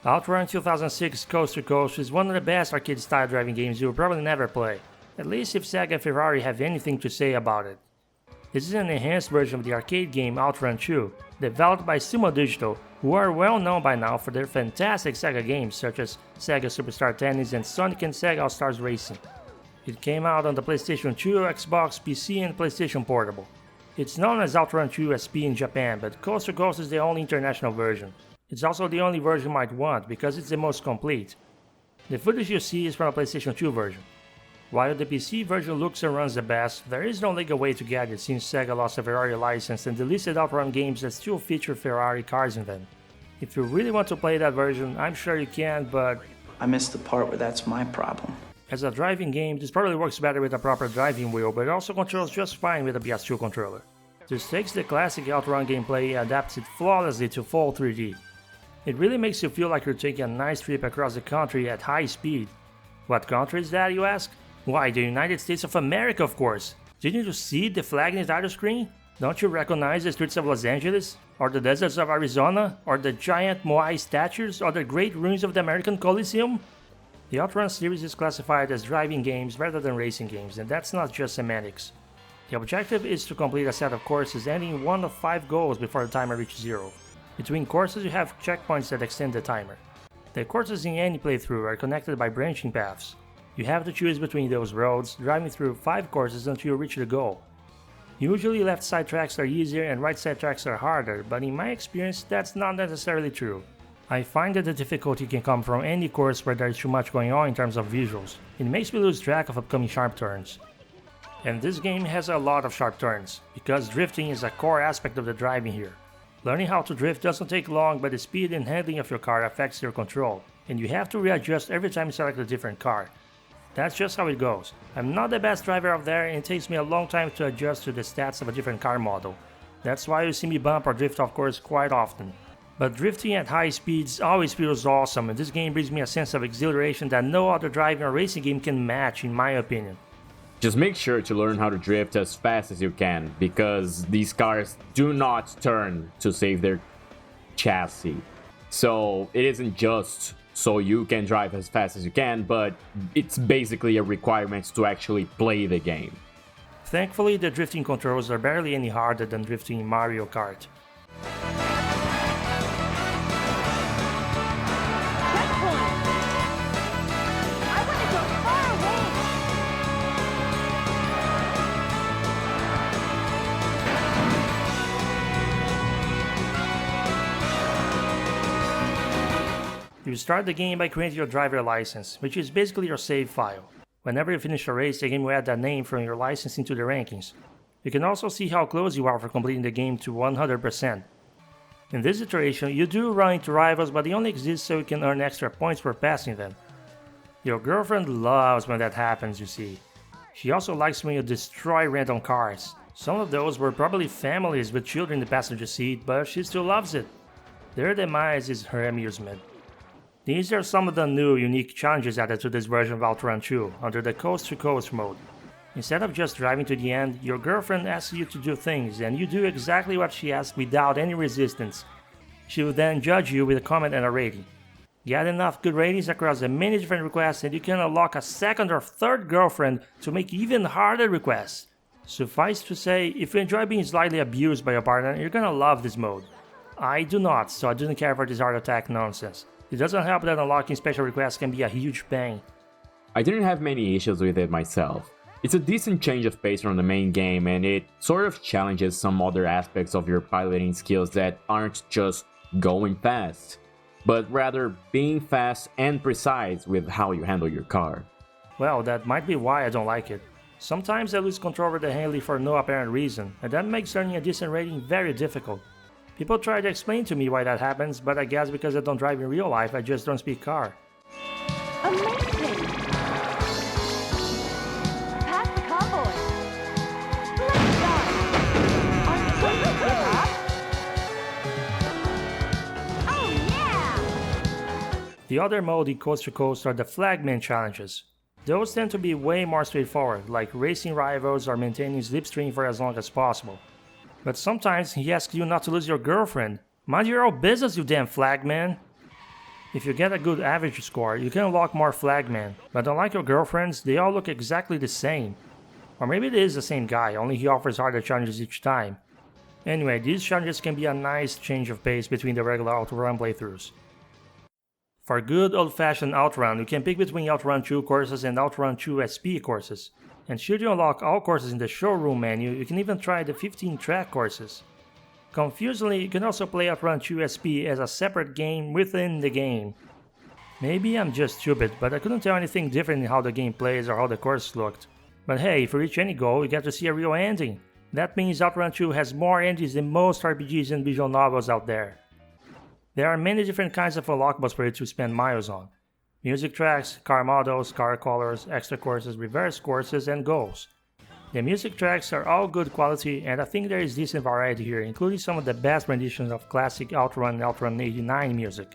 OutRun 2006 Coast to Coast is one of the best arcade-style driving games you'll probably never play, at least if Sega and Ferrari have anything to say about it. This is an enhanced version of the arcade game OutRun 2, developed by Sumo Digital, who are well known by now for their fantastic Sega games such as Sega Superstar Tennis and Sonic and Sega All-Stars Racing. It came out on the PlayStation 2, Xbox, PC, and PlayStation Portable. It's known as OutRun 2 SP in Japan, but Coast to Coast is the only international version. It's also the only version you might want because it's the most complete. The footage you see is from the PlayStation 2 version. While the PC version looks and runs the best, there is no legal way to get it since Sega lost a Ferrari license and delisted OutRun games that still feature Ferrari cars in them. If you really want to play that version, I'm sure you can, but I missed the part where that's my problem. As a driving game, this probably works better with a proper driving wheel, but it also controls just fine with a PS2 controller. This takes the classic OutRun gameplay and adapts it flawlessly to full 3D. It really makes you feel like you're taking a nice trip across the country at high speed. What country is that, you ask? Why, the United States of America, of course. Didn't you see the flag in the title screen? Don't you recognize the streets of Los Angeles? Or the deserts of Arizona? Or the giant Moai statues? Or the great ruins of the American Coliseum? The OutRun series is classified as driving games rather than racing games, and that's not just semantics. The objective is to complete a set of courses ending one of 5 goals before the timer reaches 0. Between courses you have checkpoints that extend the timer. The courses in any playthrough are connected by branching paths. You have to choose between those roads, driving through 5 courses until you reach the goal. Usually left side tracks are easier and right side tracks are harder, but in my experience that's not necessarily true. I find that the difficulty can come from any course where there is too much going on in terms of visuals. It makes me lose track of upcoming sharp turns. And this game has a lot of sharp turns, because drifting is a core aspect of the driving here. Learning how to drift doesn't take long, but the speed and handling of your car affects your control, and you have to readjust every time you select a different car. That's just how it goes. I'm not the best driver out there and it takes me a long time to adjust to the stats of a different car model. That's why you see me bump or drift off course quite often. But drifting at high speeds always feels awesome, and this game brings me a sense of exhilaration that no other driving or racing game can match in my opinion. Just make sure to learn how to drift as fast as you can, because these cars do not turn to save their chassis. So it isn't just so you can drive as fast as you can, but it's basically a requirement to actually play the game. Thankfully, the drifting controls are barely any harder than drifting in Mario Kart. You start the game by creating your driver license, which is basically your save file. Whenever you finish a race, the game will add that name from your license into the rankings. You can also see how close you are for completing the game to 100%. In this iteration, you do run into rivals, but they only exist so you can earn extra points for passing them. Your girlfriend loves when that happens, you see. She also likes when you destroy random cars. Some of those were probably families with children in the passenger seat, but she still loves it. Their demise is her amusement. These are some of the new, unique challenges added to this version of OutRun 2 under the Coast to Coast mode. Instead of just driving to the end, your girlfriend asks you to do things, and you do exactly what she asks without any resistance. She will then judge you with a comment and a rating. Get enough good ratings across the many different requests and you can unlock a second or third girlfriend to make even harder requests. Suffice to say, if you enjoy being slightly abused by your partner, you're gonna love this mode. I do not, so I didn't care for this heart attack nonsense. It doesn't help that unlocking special requests can be a huge pain. I didn't have many issues with it myself. It's a decent change of pace from the main game, and it sort of challenges some other aspects of your piloting skills that aren't just going fast, but rather being fast and precise with how you handle your car. Well, that might be why I don't like it. Sometimes I lose control over the handling for no apparent reason, and that makes earning a decent rating very difficult. People try to explain to me why that happens, but I guess because I don't drive in real life, I just don't speak car. Amazing! Pass the convoy! Let's go! Are you going to give up? Oh yeah! The other mode in Coast to Coast are the Flagman challenges. Those tend to be way more straightforward, like racing rivals or maintaining slipstream for as long as possible. But sometimes he asks you not to lose your girlfriend. Mind your own business, you damn flagman. If you get a good average score, you can unlock more flagmen, but unlike your girlfriends, they all look exactly the same. Or maybe it is the same guy, only he offers harder challenges each time. Anyway, these challenges can be a nice change of pace between the regular OutRun playthroughs. For good old-fashioned OutRun, you can pick between OutRun 2 courses and OutRun 2 SP courses. And should you unlock all courses in the showroom menu, you can even try the 15-track courses. Confusingly, you can also play OutRun 2 SP as a separate game within the game. Maybe I'm just stupid, but I couldn't tell anything different in how the game plays or how the course looked. But hey, if you reach any goal, you get to see a real ending. That means OutRun 2 has more endings than most RPGs and visual novels out there. There are many different kinds of unlockables for you to spend miles on. Music tracks, car models, car colors, extra courses, reverse courses, and goals. The music tracks are all good quality, and I think there is decent variety here, including some of the best renditions of classic OutRun and OutRun 89 music.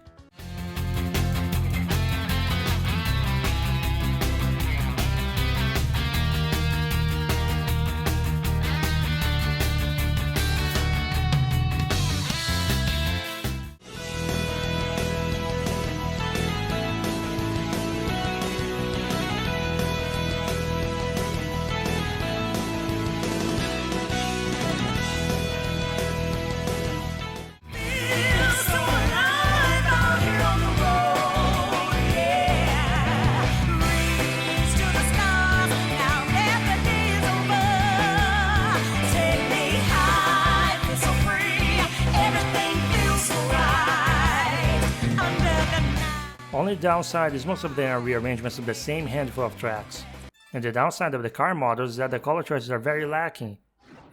Only downside is most of them are rearrangements of the same handful of tracks. And the downside of the car models is that the color choices are very lacking,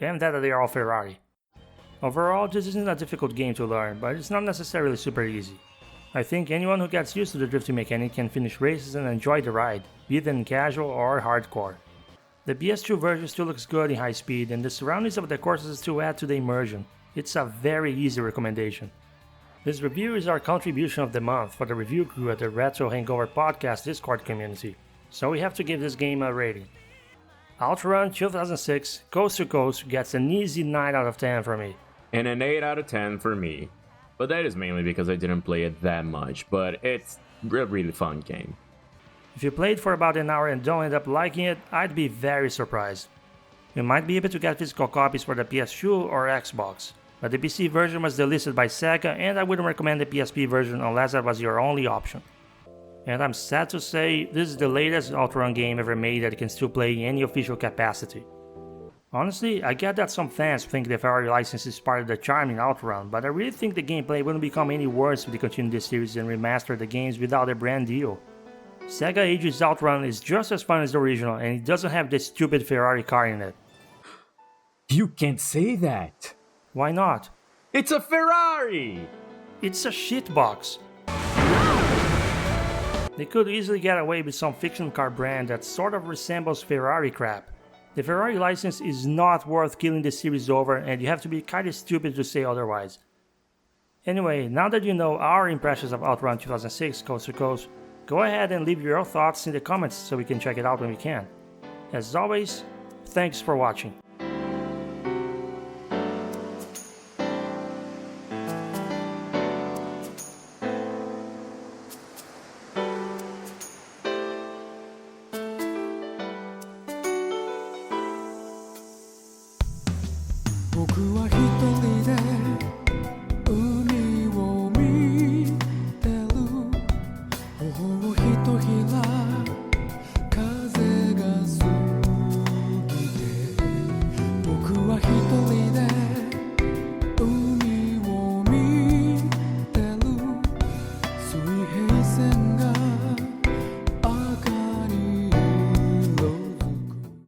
and that they are all Ferrari. Overall, this isn't a difficult game to learn, but it's not necessarily super easy. I think anyone who gets used to the drifting mechanic can finish races and enjoy the ride, be it in casual or hardcore. The PS2 version still looks good in high speed, and the surroundings of the courses still add to the immersion. It's a very easy recommendation. This review is our contribution of the month for the review crew at the Retro Hangover Podcast Discord community, so we have to give this game a rating. OutRun 2006 Coast to Coast gets an easy 9 out of 10 from me. And an 8 out of 10 for me. But that is mainly because I didn't play it that much, but it's a really fun game. If you played for about an hour and don't end up liking it, I'd be very surprised. You might be able to get physical copies for the PS2 or Xbox, but the PC version was delisted by Sega, and I wouldn't recommend the PSP version unless that was your only option. And I'm sad to say, this is the latest OutRun game ever made that you can still play in any official capacity. Honestly, I get that some fans think the Ferrari license is part of the charm in OutRun, but I really think the gameplay wouldn't become any worse if they continue this series and remaster the games without a brand deal. Sega Age's OutRun is just as fun as the original, and it doesn't have this stupid Ferrari car in it. You can't say that! Why not? It's a Ferrari! It's a shitbox. They could easily get away with some fiction car brand that sort of resembles Ferrari crap. The Ferrari license is not worth killing the series over, and you have to be kinda stupid to say otherwise. Anyway, now that you know our impressions of OutRun 2006 Coast to Coast, go ahead and leave your thoughts in the comments so we can check it out when we can. As always, thanks for watching. "僕は一人で